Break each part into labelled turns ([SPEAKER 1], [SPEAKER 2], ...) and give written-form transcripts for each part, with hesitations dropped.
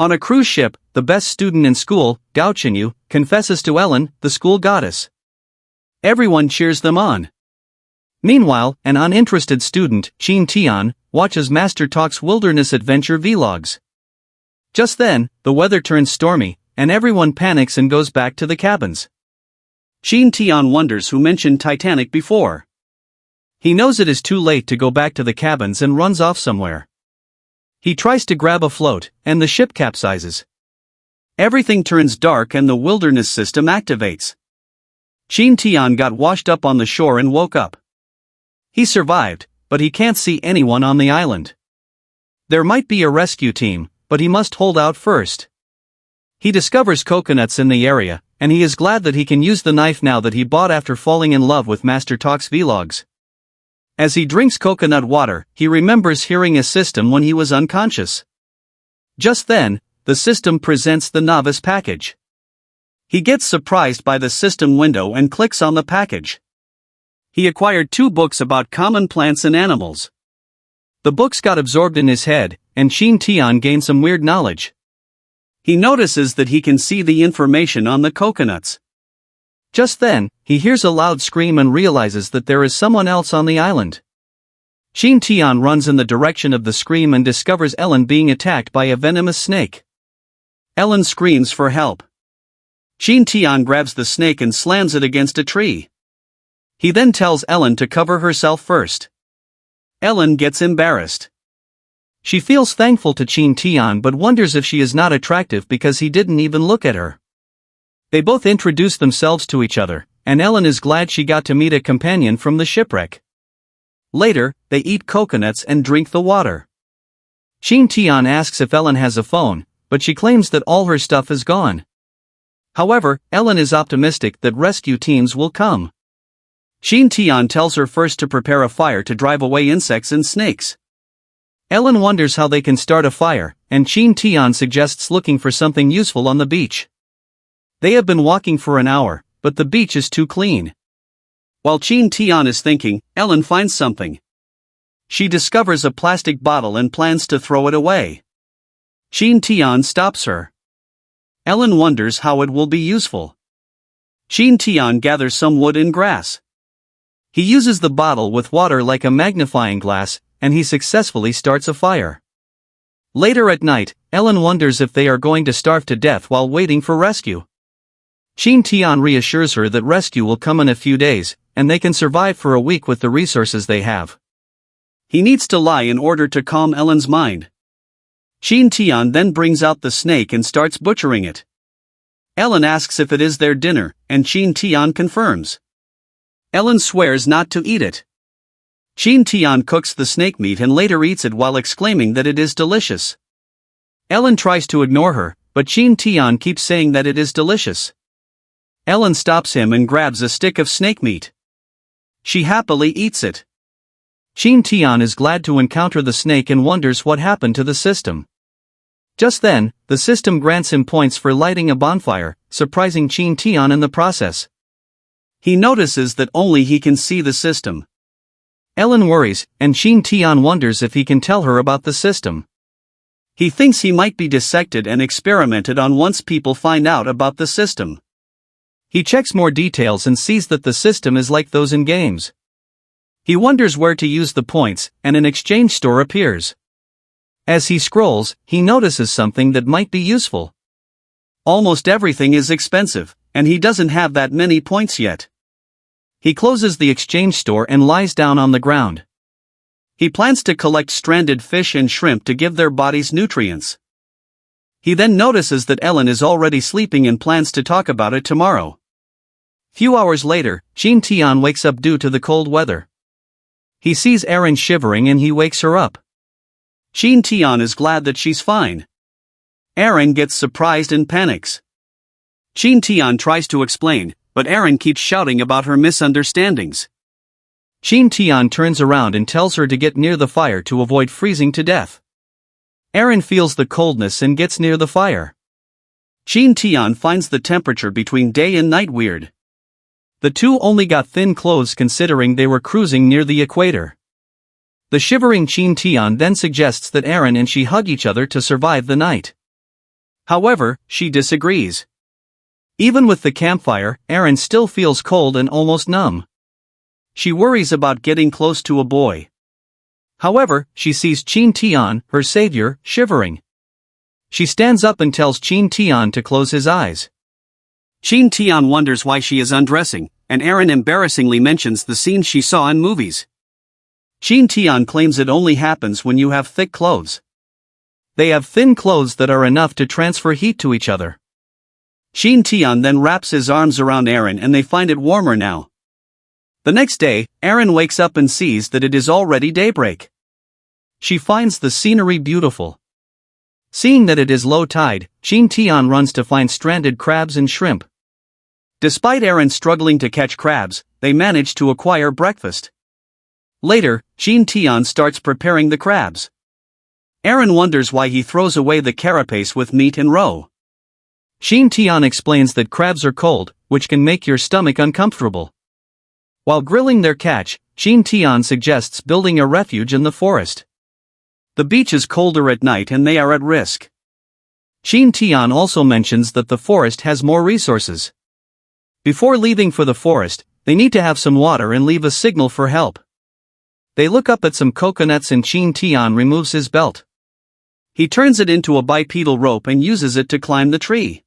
[SPEAKER 1] On a cruise ship, the best student in school, Gao Qinyu, confesses to Ellen, the school goddess. Everyone cheers them on. Meanwhile, an uninterested student, Qin Tian, watches Master Talk's wilderness adventure vlogs. Just then, the weather turns stormy, and everyone panics and goes back to the cabins. Qin Tian wonders who mentioned Titanic before. He knows it is too late to go back to the cabins and runs off somewhere. He tries to grab a float, and the ship capsizes. Everything turns dark and the wilderness system activates. Qin Tian got washed up on the shore and woke up. He survived, but he can't see anyone on the island. There might be a rescue team, but he must hold out first. He discovers coconuts in the area, and he is glad that he can use the knife now that he bought after falling in love with Master Talk's vlogs. As he drinks coconut water, he remembers hearing a system when he was unconscious. Just then, the system presents the novice package. He gets surprised by the system window and clicks on the package. He acquired 2 books about common plants and animals. The books got absorbed in his head, and Qin Tian gained some weird knowledge. He notices that he can see the information on the coconuts. Just then, he hears a loud scream and realizes that there is someone else on the island. Qin Tian runs in the direction of the scream and discovers Ellen being attacked by a venomous snake. Ellen screams for help. Qin Tian grabs the snake and slams it against a tree. He then tells Ellen to cover herself first. Ellen gets embarrassed. She feels thankful to Qin Tian but wonders if she is not attractive because he didn't even look at her. They both introduce themselves to each other, and Ellen is glad she got to meet a companion from the shipwreck. Later, they eat coconuts and drink the water. Qin Tian asks if Ellen has a phone, but she claims that all her stuff is gone. However, Ellen is optimistic that rescue teams will come. Qin Tian tells her first to prepare a fire to drive away insects and snakes. Ellen wonders how they can start a fire, and Qin Tian suggests looking for something useful on the beach. They have been walking for an hour, but the beach is too clean. While Qin Tian is thinking, Ellen finds something. She discovers a plastic bottle and plans to throw it away. Qin Tian stops her. Ellen wonders how it will be useful. Qin Tian gathers some wood and grass. He uses the bottle with water like a magnifying glass, and he successfully starts a fire. Later at night, Ellen wonders if they are going to starve to death while waiting for rescue. Qin Tian reassures her that rescue will come in a few days, and they can survive for a week with the resources they have. He needs to lie in order to calm Ellen's mind. Qin Tian then brings out the snake and starts butchering it. Ellen asks if it is their dinner, and Qin Tian confirms. Ellen swears not to eat it. Qin Tian cooks the snake meat and later eats it while exclaiming that it is delicious. Ellen tries to ignore her, but Qin Tian keeps saying that it is delicious. Ellen stops him and grabs a stick of snake meat. She happily eats it. Qin Tian is glad to encounter the snake and wonders what happened to the system. Just then, the system grants him points for lighting a bonfire, surprising Qin Tian in the process. He notices that only he can see the system. Ellen worries, and Qin Tian wonders if he can tell her about the system. He thinks he might be dissected and experimented on once people find out about the system. He checks more details and sees that the system is like those in games. He wonders where to use the points, and an exchange store appears. As he scrolls, he notices something that might be useful. Almost everything is expensive, and he doesn't have that many points yet. He closes the exchange store and lies down on the ground. He plans to collect stranded fish and shrimp to give their bodies nutrients. He then notices that Ellen is already sleeping and plans to talk about it tomorrow. Few hours later, Qin Tian wakes up due to the cold weather. He sees Erin shivering and he wakes her up. Qin Tian is glad that she's fine. Erin gets surprised and panics. Qin Tian tries to explain, but Erin keeps shouting about her misunderstandings. Qin Tian turns around and tells her to get near the fire to avoid freezing to death. Erin feels the coldness and gets near the fire. Qin Tian finds the temperature between day and night weird. The two only got thin clothes considering they were cruising near the equator. The shivering Qin Tian then suggests that Erin and she hug each other to survive the night. However, she disagrees. Even with the campfire, Erin still feels cold and almost numb. She worries about getting close to a boy. However, she sees Qin Tian, her savior, shivering. She stands up and tells Qin Tian to close his eyes. Qin Tian wonders why she is undressing, and Erin embarrassingly mentions the scenes she saw in movies. Qin Tian claims it only happens when you have thick clothes. They have thin clothes that are enough to transfer heat to each other. Qin Tian then wraps his arms around Erin and they find it warmer now. The next day, Erin wakes up and sees that it is already daybreak. She finds the scenery beautiful. Seeing that it is low tide, Qin Tian runs to find stranded crabs and shrimp. Despite Erin struggling to catch crabs, they manage to acquire breakfast. Later, Qin Tian starts preparing the crabs. Erin wonders why he throws away the carapace with meat and roe. Qin Tian explains that crabs are cold, which can make your stomach uncomfortable. While grilling their catch, Qin Tian suggests building a refuge in the forest. The beach is colder at night and they are at risk. Qin Tian also mentions that the forest has more resources. Before leaving for the forest, they need to have some water and leave a signal for help. They look up at some coconuts and Qin Tian removes his belt. He turns it into a bipedal rope and uses it to climb the tree.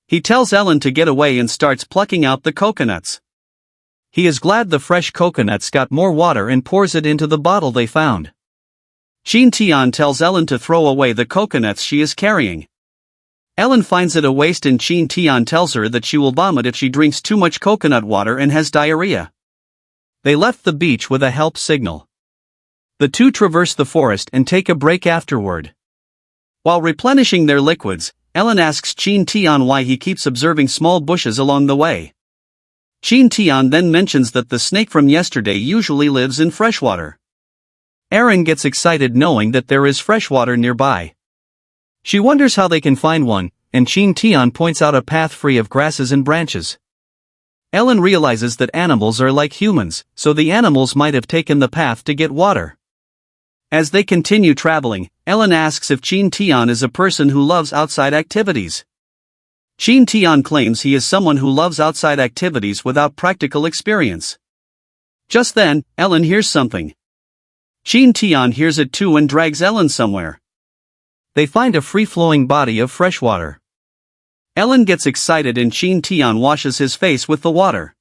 [SPEAKER 1] He tells Ellen to get away and starts plucking out the coconuts. He is glad the fresh coconuts got more water and pours it into the bottle they found. Qin Tian tells Ellen to throw away the coconuts she is carrying. Ellen finds it a waste and Qin Tian tells her that she will vomit if she drinks too much coconut water and has diarrhea. They left the beach with a help signal. The two traverse the forest and take a break afterward. While replenishing their liquids, Ellen asks Qin Tian why he keeps observing small bushes along the way. Qin Tian then mentions that the snake from yesterday usually lives in freshwater. Erin gets excited knowing that there is freshwater nearby. She wonders how they can find one, and Qin Tian points out a path free of grasses and branches. Ellen realizes that animals are like humans, so the animals might have taken the path to get water. As they continue traveling, Ellen asks if Qin Tian is a person who loves outside activities. Qin Tian claims he is someone who loves outside activities without practical experience. Just then, Ellen hears something. Qin Tian hears it too and drags Ellen somewhere. They find a free-flowing body of fresh water. Ellen gets excited and Qin Tian washes his face with the water.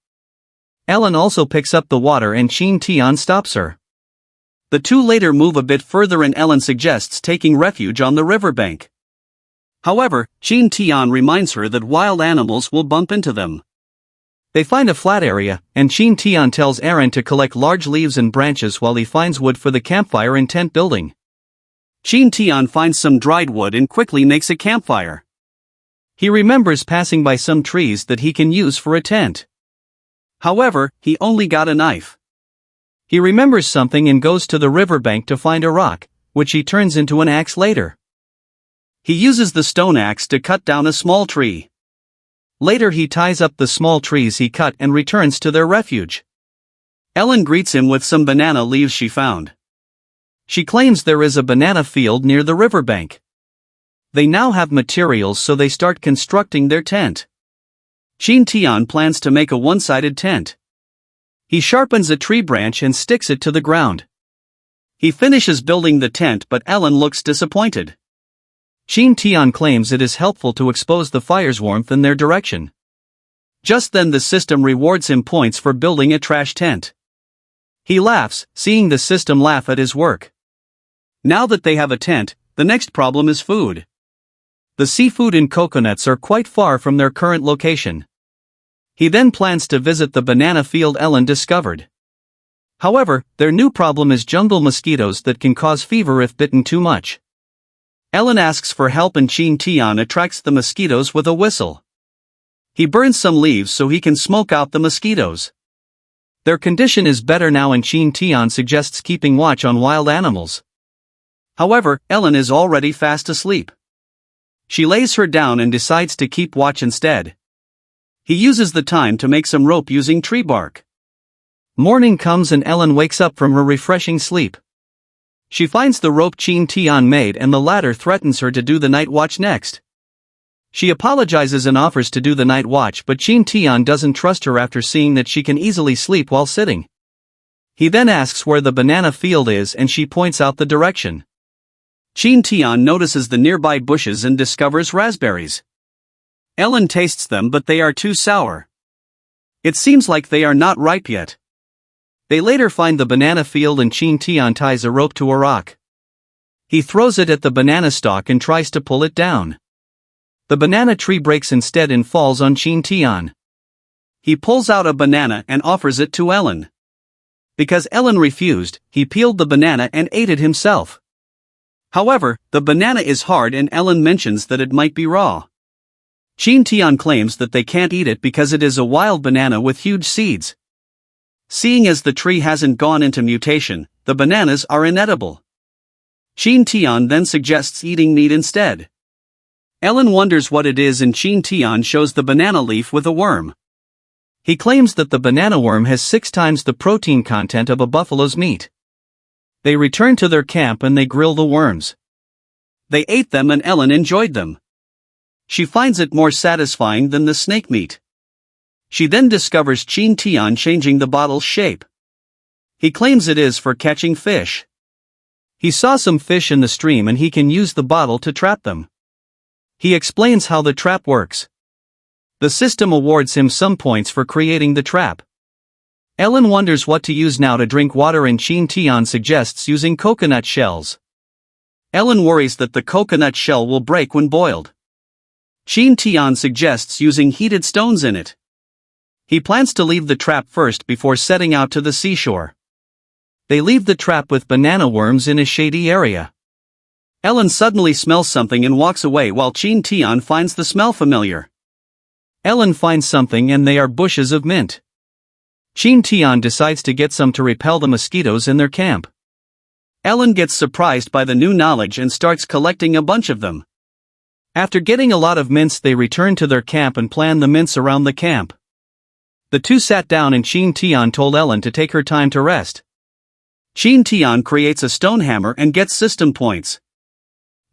[SPEAKER 1] Ellen also picks up the water and Qin Tian stops her. The two later move a bit further and Ellen suggests taking refuge on the riverbank. However, Qin Tian reminds her that wild animals will bump into them. They find a flat area, and Qin Tian tells Erin to collect large leaves and branches while he finds wood for the campfire and tent building. Qin Tian finds some dried wood and quickly makes a campfire. He remembers passing by some trees that he can use for a tent. However, he only got a knife. He remembers something and goes to the riverbank to find a rock, which he turns into an axe later. He uses the stone axe to cut down a small tree. Later he ties up the small trees he cut and returns to their refuge. Ellen greets him with some banana leaves she found. She claims there is a banana field near the riverbank. They now have materials so they start constructing their tent. Qin Tian plans to make a one-sided tent. He sharpens a tree branch and sticks it to the ground. He finishes building the tent but Ellen looks disappointed. Qin Tian claims it is helpful to expose the fire's warmth in their direction. Just then the system rewards him points for building a trash tent. He laughs, seeing the system laugh at his work. Now that they have a tent, the next problem is food. The seafood and coconuts are quite far from their current location. He then plans to visit the banana field Ellen discovered. However, their new problem is jungle mosquitoes that can cause fever if bitten too much. Ellen asks for help and Qin Tian attracts the mosquitoes with a whistle. He burns some leaves so he can smoke out the mosquitoes. Their condition is better now and Qin Tian suggests keeping watch on wild animals. However, Ellen is already fast asleep. She lays her down and decides to keep watch instead. He uses the time to make some rope using tree bark. Morning comes and Ellen wakes up from her refreshing sleep. She finds the rope Qin Tian made and the latter threatens her to do the night watch next. She apologizes and offers to do the night watch, but Qin Tian doesn't trust her after seeing that she can easily sleep while sitting. He then asks where the banana field is and she points out the direction. Qin Tian notices the nearby bushes and discovers raspberries. Ellen tastes them, but they are too sour. It seems like they are not ripe yet. They later find the banana field and Qin Tian ties a rope to a rock. He throws it at the banana stalk and tries to pull it down. The banana tree breaks instead and falls on Qin Tian. He pulls out a banana and offers it to Ellen. Because Ellen refused, he peeled the banana and ate it himself. However, the banana is hard and Ellen mentions that it might be raw. Qin Tian claims that they can't eat it because it is a wild banana with huge seeds. Seeing as the tree hasn't gone into mutation, the bananas are inedible. Qin Tian then suggests eating meat instead. Ellen wonders what it is and Qin Tian shows the banana leaf with a worm. He claims that the banana worm has 6 times the protein content of a buffalo's meat. They return to their camp and they grill the worms. They ate them and Ellen enjoyed them. She finds it more satisfying than the snake meat. She then discovers Qin Tian changing the bottle's shape. He claims it is for catching fish. He saw some fish in the stream and he can use the bottle to trap them. He explains how the trap works. The system awards him some points for creating the trap. Ellen wonders what to use now to drink water and Qin Tian suggests using coconut shells. Ellen worries that the coconut shell will break when boiled. Qin Tian suggests using heated stones in it. He plans to leave the trap first before setting out to the seashore. They leave the trap with banana worms in a shady area. Ellen suddenly smells something and walks away while Qin Tian finds the smell familiar. Ellen finds something and they are bushes of mint. Qin Tian decides to get some to repel the mosquitoes in their camp. Ellen gets surprised by the new knowledge and starts collecting a bunch of them. After getting a lot of mints, they return to their camp and plan the mints around the camp. The two sat down and Qin Tian told Ellen to take her time to rest. Qin Tian creates a stone hammer and gets system points.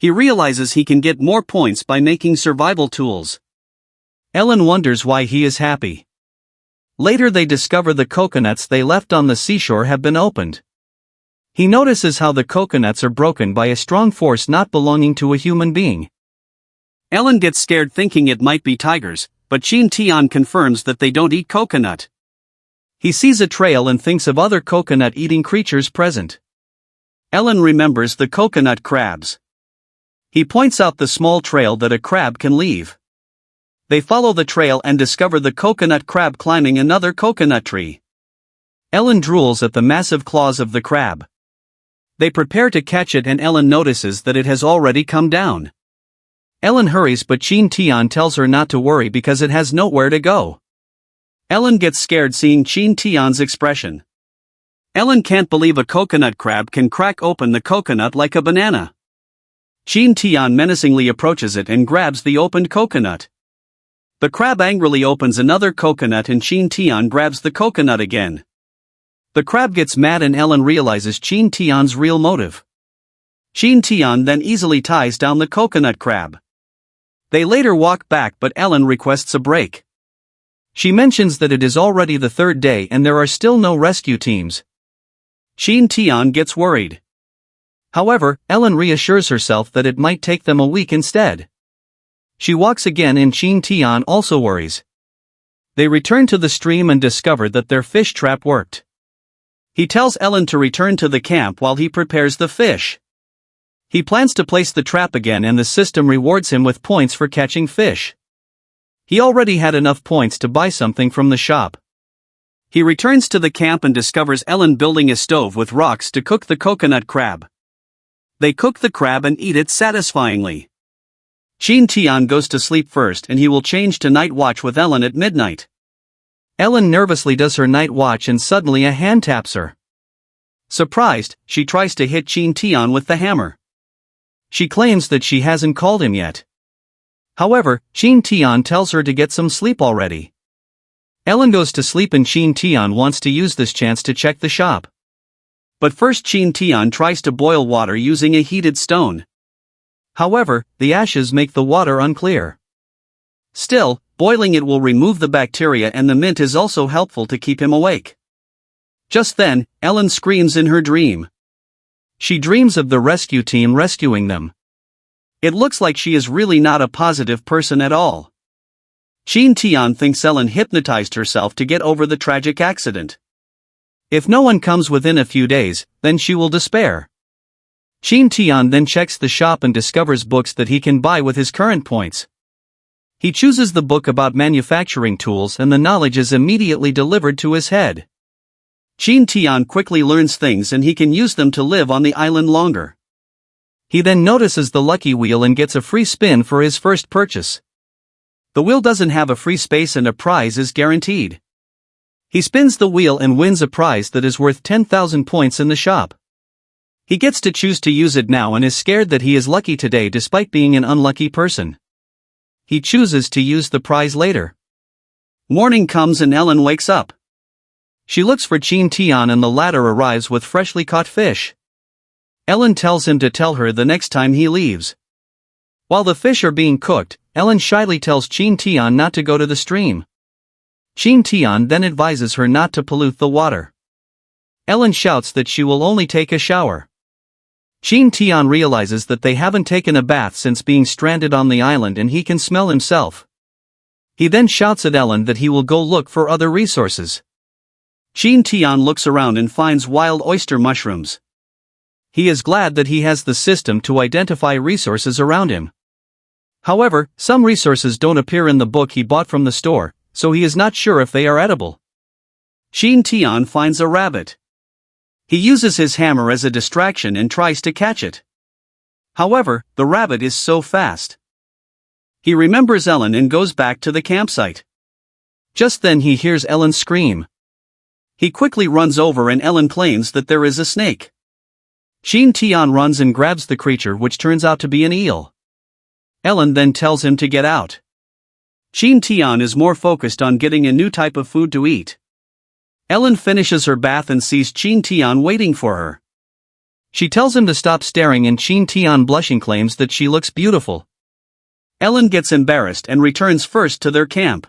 [SPEAKER 1] He realizes he can get more points by making survival tools. Ellen wonders why he is happy. Later they discover the coconuts they left on the seashore have been opened. He notices how the coconuts are broken by a strong force not belonging to a human being. Ellen gets scared thinking it might be tigers, but Qin Tian confirms that they don't eat coconut. He sees a trail and thinks of other coconut-eating creatures present. Ellen remembers the coconut crabs. He points out the small trail that a crab can leave. They follow the trail and discover the coconut crab climbing another coconut tree. Ellen drools at the massive claws of the crab. They prepare to catch it and Ellen notices that it has already come down. Ellen hurries but Qin Tian tells her not to worry because it has nowhere to go. Ellen gets scared seeing Qin Tian's expression. Ellen can't believe a coconut crab can crack open the coconut like a banana. Qin Tian menacingly approaches it and grabs the opened coconut. The crab angrily opens another coconut and Qin Tian grabs the coconut again. The crab gets mad and Ellen realizes Qin Tian's real motive. Qin Tian then easily ties down the coconut crab. They later walk back but Ellen requests a break. She mentions that it is already the 3rd day and there are still no rescue teams. Qin Tian gets worried. However, Ellen reassures herself that it might take them a week instead. She walks again and Qin Tian also worries. They return to the stream and discover that their fish trap worked. He tells Ellen to return to the camp while he prepares the fish. He plans to place the trap again and the system rewards him with points for catching fish. He already had enough points to buy something from the shop. He returns to the camp and discovers Ellen building a stove with rocks to cook the coconut crab. They cook the crab and eat it satisfyingly. Qin Tian goes to sleep first and he will change to night watch with Ellen at midnight. Ellen nervously does her night watch and suddenly a hand taps her. Surprised, she tries to hit Qin Tian with the hammer. She claims that she hasn't called him yet. However, Qin Tian tells her to get some sleep already. Ellen goes to sleep and Qin Tian wants to use this chance to check the shop. But first Qin Tian tries to boil water using a heated stone. However, the ashes make the water unclear. Still, boiling it will remove the bacteria, and the mint is also helpful to keep him awake. Just then, Ellen screams in her dream. She dreams of the rescue team rescuing them. It looks like she is really not a positive person at all. Qin Tian thinks Ellen hypnotized herself to get over the tragic accident. If no one comes within a few days, then she will despair. Qin Tian then checks the shop and discovers books that he can buy with his current points. He chooses the book about manufacturing tools, and the knowledge is immediately delivered to his head. Qin Tian quickly learns things and he can use them to live on the island longer. He then notices the lucky wheel and gets a free spin for his first purchase. The wheel doesn't have a free space and a prize is guaranteed. He spins the wheel and wins a prize that is worth 10,000 points in the shop. He gets to choose to use it now and is scared that he is lucky today despite being an unlucky person. He chooses to use the prize later. Morning comes and Ellen wakes up. She looks for Qin Tian and the latter arrives with freshly caught fish. Ellen tells him to tell her the next time he leaves. While the fish are being cooked, Ellen shyly tells Qin Tian not to go to the stream. Qin Tian then advises her not to pollute the water. Ellen shouts that she will only take a shower. Qin Tian realizes that they haven't taken a bath since being stranded on the island and he can smell himself. He then shouts at Ellen that he will go look for other resources. Qin Tian looks around and finds wild oyster mushrooms. He is glad that he has the system to identify resources around him. However, some resources don't appear in the book he bought from the store, so he is not sure if they are edible. Qin Tian finds a rabbit. He uses his hammer as a distraction and tries to catch it. However, the rabbit is so fast. He remembers Ellen and goes back to the campsite. Just then he hears Ellen scream. He quickly runs over and Ellen claims that there is a snake. Qin Tian runs and grabs the creature, which turns out to be an eel. Ellen then tells him to get out. Qin Tian is more focused on getting a new type of food to eat. Ellen finishes her bath and sees Qin Tian waiting for her. She tells him to stop staring and Qin Tian blushing claims that she looks beautiful. Ellen gets embarrassed and returns first to their camp.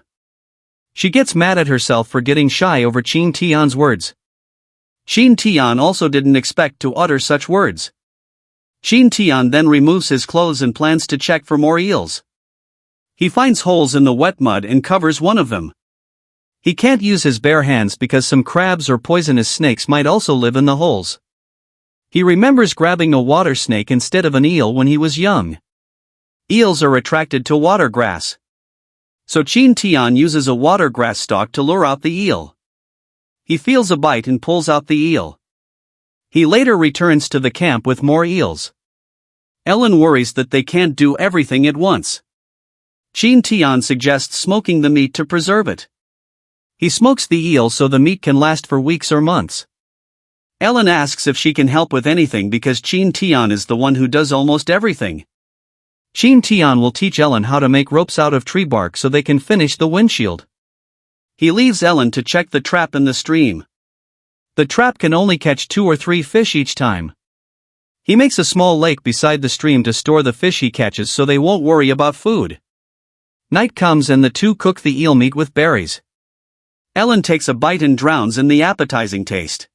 [SPEAKER 1] She gets mad at herself for getting shy over Qin Tian's words. Qin Tian also didn't expect to utter such words. Qin Tian then removes his clothes and plans to check for more eels. He finds holes in the wet mud and covers one of them. He can't use his bare hands because some crabs or poisonous snakes might also live in the holes. He remembers grabbing a water snake instead of an eel when he was young. Eels are attracted to water grass. So Qin Tian uses a water grass stalk to lure out the eel. He feels a bite and pulls out the eel. He later returns to the camp with more eels. Ellen worries that they can't do everything at once. Qin Tian suggests smoking the meat to preserve it. He smokes the eel so the meat can last for weeks or months. Ellen asks if she can help with anything because Qin Tian is the one who does almost everything. Qin Tian will teach Ellen how to make ropes out of tree bark so they can finish the windshield. He leaves Ellen to check the trap in the stream. The trap can only catch 2 or 3 fish each time. He makes a small lake beside the stream to store the fish he catches so they won't worry about food. Night comes and the two cook the eel meat with berries. Ellen takes a bite and drowns in the appetizing taste.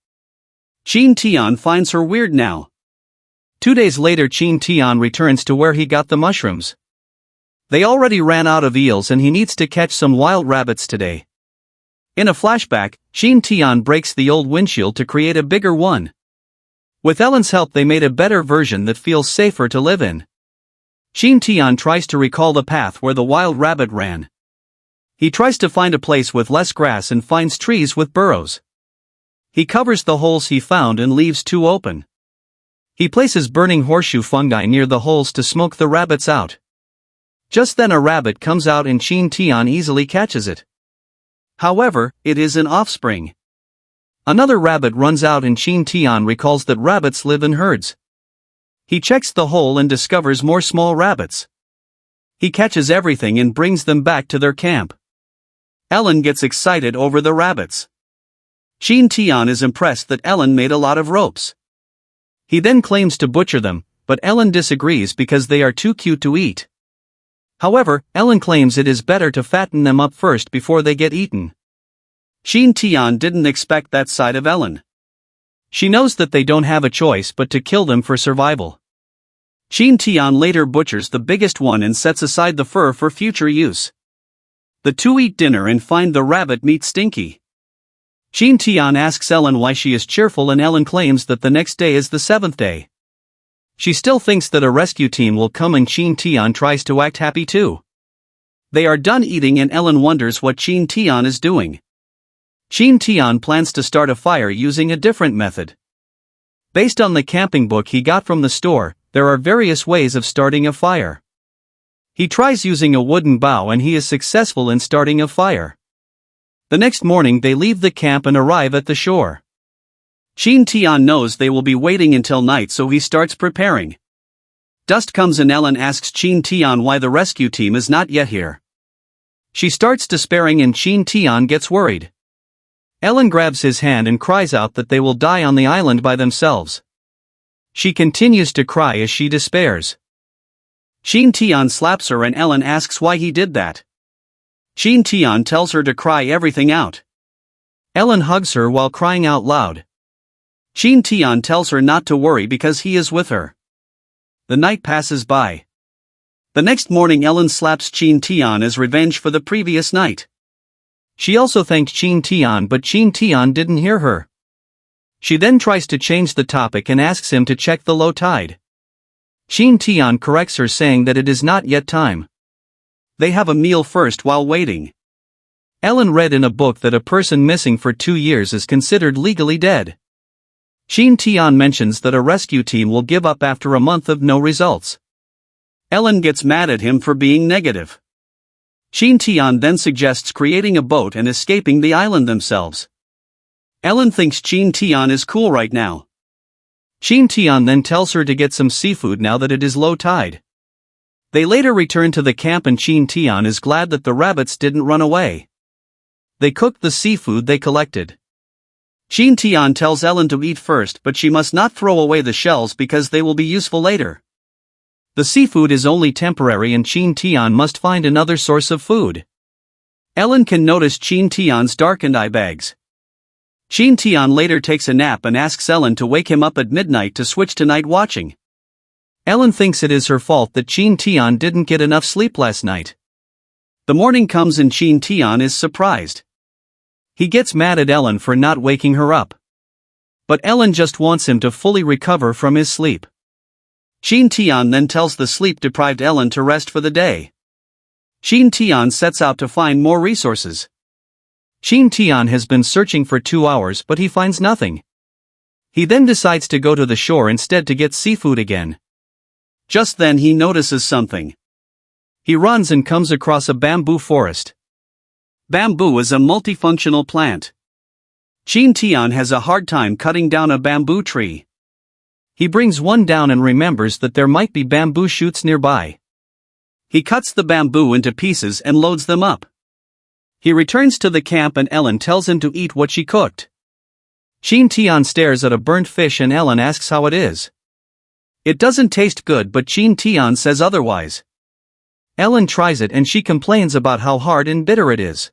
[SPEAKER 1] Qin Tian finds her weird now. 2 days later Qin Tian returns to where he got the mushrooms. They already ran out of eels and he needs to catch some wild rabbits today. In a flashback, Qin Tian breaks the old windshield to create a bigger one. With Ellen's help they made a better version that feels safer to live in. Qin Tian tries to recall the path where the wild rabbit ran. He tries to find a place with less grass and finds trees with burrows. He covers the holes he found and leaves 2 open. He places burning horseshoe fungi near the holes to smoke the rabbits out. Just then a rabbit comes out and Qin Tian easily catches it. However, it is an offspring. Another rabbit runs out and Qin Tian recalls that rabbits live in herds. He checks the hole and discovers more small rabbits. He catches everything and brings them back to their camp. Ellen gets excited over the rabbits. Qin Tian is impressed that Ellen made a lot of ropes. He then claims to butcher them, but Ellen disagrees because they are too cute to eat. However, Ellen claims it is better to fatten them up first before they get eaten. Qin Tian didn't expect that side of Ellen. She knows that they don't have a choice but to kill them for survival. Qin Tian later butchers the biggest one and sets aside the fur for future use. The two eat dinner and find the rabbit meat stinky. Qin Tian asks Ellen why she is cheerful, and Ellen claims that the next day is the seventh day. She still thinks that a rescue team will come, and Qin Tian tries to act happy too. They are done eating and Ellen wonders what Qin Tian is doing. Qin Tian plans to start a fire using a different method. Based on the camping book he got from the store, there are various ways of starting a fire. He tries using a wooden bow and he is successful in starting a fire. The next morning they leave the camp and arrive at the shore. Qin Tian knows they will be waiting until night, so he starts preparing. Dusk comes and Ellen asks Qin Tian why the rescue team is not yet here. She starts despairing and Qin Tian gets worried. Ellen grabs his hand and cries out that they will die on the island by themselves. She continues to cry as she despairs. Qin Tian slaps her and Ellen asks why he did that. Qin Tian tells her to cry everything out. Ellen hugs her while crying out loud. Qin Tian tells her not to worry because he is with her. The night passes by. The next morning Ellen slaps Qin Tian as revenge for the previous night. She also thanked Qin Tian, but Qin Tian didn't hear her. She then tries to change the topic and asks him to check the low tide. Qin Tian corrects her, saying that it is not yet time. They have a meal first while waiting. Ellen read in a book that a person missing for 2 years is considered legally dead. Qin Tian mentions that a rescue team will give up after a month of no results. Ellen gets mad at him for being negative. Qin Tian then suggests creating a boat and escaping the island themselves. Ellen thinks Qin Tian is cool right now. Qin Tian then tells her to get some seafood now that it is low tide. They later return to the camp and Qin Tian is glad that the rabbits didn't run away. They cook the seafood they collected. Qin Tian tells Ellen to eat first, but she must not throw away the shells because they will be useful later. The seafood is only temporary and Qin Tian must find another source of food. Ellen can notice Qin Tian's darkened eye bags. Qin Tian later takes a nap and asks Ellen to wake him up at midnight to switch to night watching. Ellen thinks it is her fault that Qin Tian didn't get enough sleep last night. The morning comes and Qin Tian is surprised. He gets mad at Ellen for not waking her up. But Ellen just wants him to fully recover from his sleep. Qin Tian then tells the sleep-deprived Ellen to rest for the day. Qin Tian sets out to find more resources. Qin Tian has been searching for 2 hours but he finds nothing. He then decides to go to the shore instead to get seafood again. Just then he notices something. He runs and comes across a bamboo forest. Bamboo is a multifunctional plant. Qin Tian has a hard time cutting down a bamboo tree. He brings one down and remembers that there might be bamboo shoots nearby. He cuts the bamboo into pieces and loads them up. He returns to the camp and Ellen tells him to eat what she cooked. Qin Tian stares at a burnt fish and Ellen asks how it is. It doesn't taste good, but Qin Tian says otherwise. Ellen tries it and she complains about how hard and bitter it is.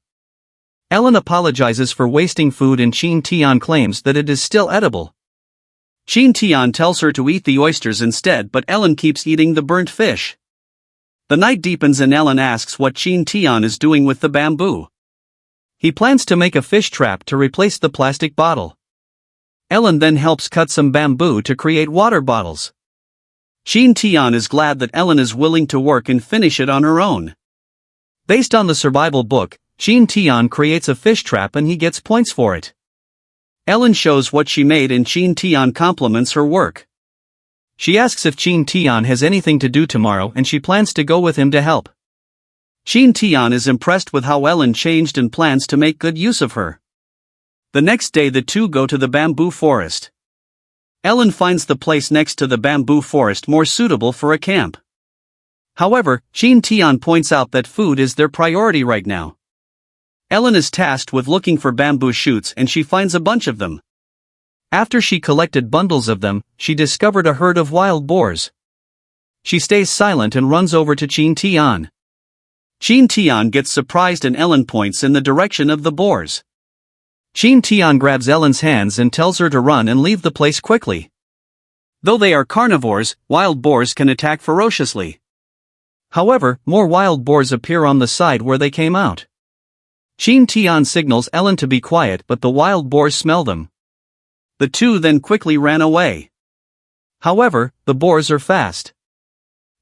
[SPEAKER 1] Ellen apologizes for wasting food and Qin Tian claims that it is still edible. Qin Tian tells her to eat the oysters instead, but Ellen keeps eating the burnt fish. The night deepens and Ellen asks what Qin Tian is doing with the bamboo. He plans to make a fish trap to replace the plastic bottle. Ellen then helps cut some bamboo to create water bottles. Qin Tian is glad that Ellen is willing to work and finish it on her own. Based on the survival book, Qin Tian creates a fish trap and he gets points for it. Ellen shows what she made and Qin Tian compliments her work. She asks if Qin Tian has anything to do tomorrow and she plans to go with him to help. Qin Tian is impressed with how Ellen changed and plans to make good use of her. The next day the two go to the bamboo forest. Ellen finds the place next to the bamboo forest more suitable for a camp. However, Qin Tian points out that food is their priority right now. Ellen is tasked with looking for bamboo shoots and she finds a bunch of them. After she collected bundles of them, she discovered a herd of wild boars. She stays silent and runs over to Qin Tian. Qin Tian gets surprised and Ellen points in the direction of the boars. Qin Tian grabs Ellen's hands and tells her to run and leave the place quickly. Though they are carnivores, wild boars can attack ferociously. However, more wild boars appear on the side where they came out. Qin Tian signals Ellen to be quiet, but the wild boars smell them. The two then quickly ran away. However, the boars are fast.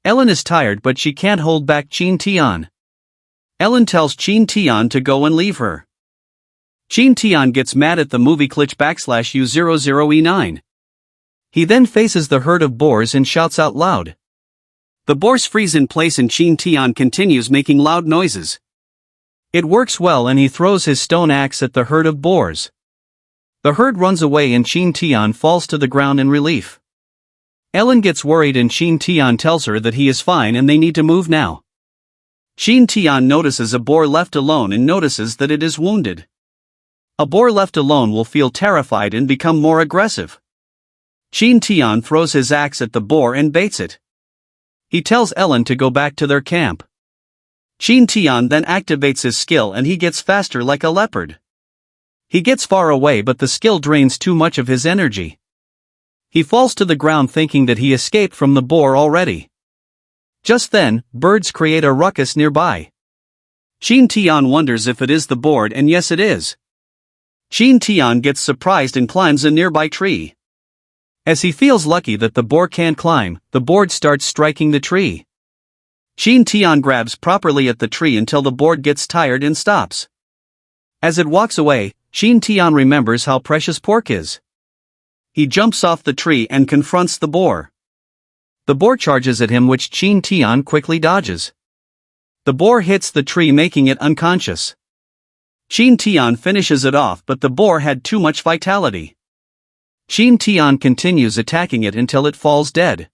[SPEAKER 1] Ellen is tired but she can't hold back Qin Tian. Ellen tells Qin Tian to go and leave her. Qin Tian gets mad at the movie glitch /U00E9. He then faces the herd of boars and shouts out loud. The boars freeze in place and Qin Tian continues making loud noises. It works well and he throws his stone axe at the herd of boars. The herd runs away and Qin Tian falls to the ground in relief. Ellen gets worried and Qin Tian tells her that he is fine and they need to move now. Qin Tian notices a boar left alone and notices that it is wounded. A boar left alone will feel terrified and become more aggressive. Qin Tian throws his axe at the boar and baits it. He tells Ellen to go back to their camp. Qin Tian then activates his skill and he gets faster like a leopard. He gets far away but the skill drains too much of his energy. He falls to the ground thinking that he escaped from the boar already. Just then, birds create a ruckus nearby. Qin Tian wonders if it is the boar and yes it is. Qin Tian gets surprised and climbs a nearby tree. As he feels lucky that the boar can't climb, the boar starts striking the tree. Qin Tian grabs properly at the tree until the boar gets tired and stops. As it walks away, Qin Tian remembers how precious pork is. He jumps off the tree and confronts the boar. The boar charges at him which Qin Tian quickly dodges. The boar hits the tree making it unconscious. Qin Tian finishes it off but the boar had too much vitality. Qin Tian continues attacking it until it falls dead.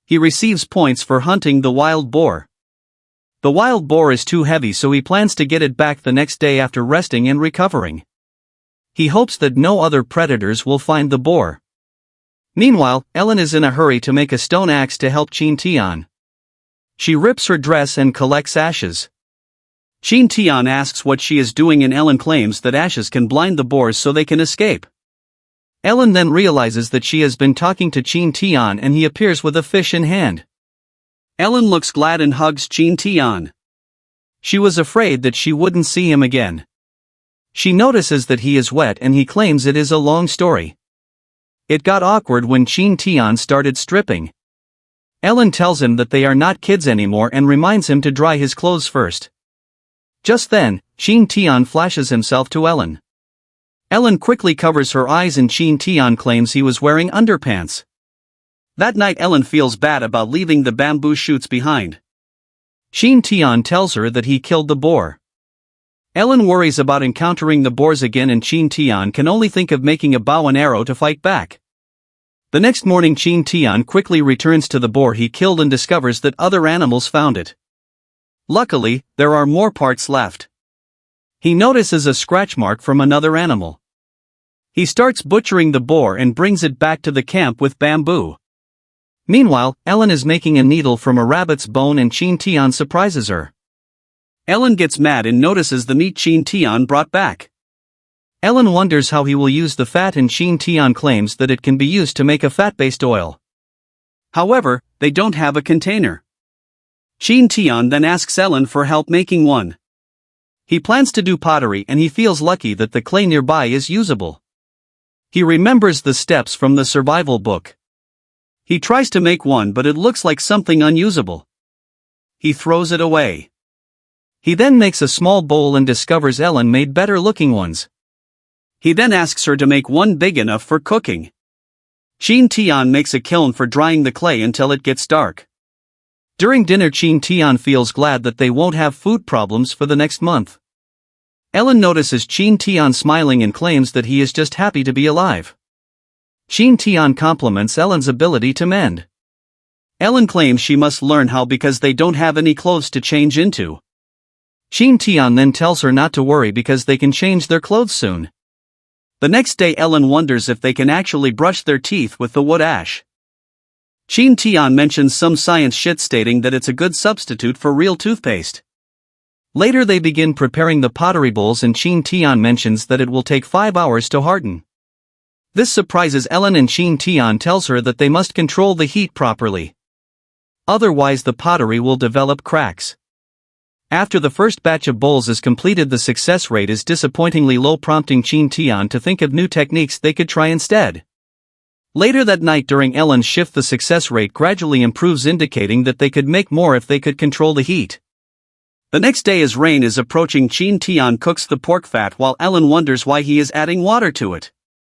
[SPEAKER 1] He receives points for hunting the wild boar. The wild boar is too heavy so he plans to get it back the next day after resting and recovering. He hopes that no other predators will find the boar. Meanwhile, Ellen is in a hurry to make a stone axe to help Qin Tian. She rips her dress and collects ashes. Qin Tian asks what she is doing and Ellen claims that ashes can blind the boars so they can escape. Ellen then realizes that she has been talking to Qin Tian and he appears with a fish in hand. Ellen looks glad and hugs Qin Tian. She was afraid that she wouldn't see him again. She notices that he is wet and he claims it is a long story. It got awkward when Qin Tian started stripping. Ellen tells him that they are not kids anymore and reminds him to dry his clothes first. Just then, Qin Tian flashes himself to Ellen. Ellen quickly covers her eyes and Qin Tian claims he was wearing underpants. That night Ellen feels bad about leaving the bamboo shoots behind. Qin Tian tells her that he killed the boar. Ellen worries about encountering the boars again and Qin Tian can only think of making a bow and arrow to fight back. The next morning Qin Tian quickly returns to the boar he killed and discovers that other animals found it. Luckily, there are more parts left. He notices a scratch mark from another animal. He starts butchering the boar and brings it back to the camp with bamboo. Meanwhile, Ellen is making a needle from a rabbit's bone and Qin Tian surprises her. Ellen gets mad and notices the meat Qin Tian brought back. Ellen wonders how he will use the fat and Qin Tian claims that it can be used to make a fat-based oil. However, they don't have a container. Qin Tian then asks Ellen for help making one. He plans to do pottery and he feels lucky that the clay nearby is usable. He remembers the steps from the survival book. He tries to make one but it looks like something unusable. He throws it away. He then makes a small bowl and discovers Ellen made better looking ones. He then asks her to make one big enough for cooking. Qin Tian makes a kiln for drying the clay until it gets dark. During dinner Qin Tian feels glad that they won't have food problems for the next month. Ellen notices Qin Tian smiling and claims that he is just happy to be alive. Qin Tian compliments Ellen's ability to mend. Ellen claims she must learn how because they don't have any clothes to change into. Qin Tian then tells her not to worry because they can change their clothes soon. The next day Ellen wonders if they can actually brush their teeth with the wood ash. Qin Tian mentions some science shit stating that it's a good substitute for real toothpaste. Later they begin preparing the pottery bowls and Qin Tian mentions that it will take 5 hours to harden. This surprises Ellen and Qin Tian tells her that they must control the heat properly. Otherwise the pottery will develop cracks. After the first batch of bowls is completed, the success rate is disappointingly low, prompting Qin Tian to think of new techniques they could try instead. Later that night during Ellen's shift, the success rate gradually improves, indicating that they could make more if they could control the heat. The next day as rain is approaching, Qin Tian cooks the pork fat while Ellen wonders why he is adding water to it.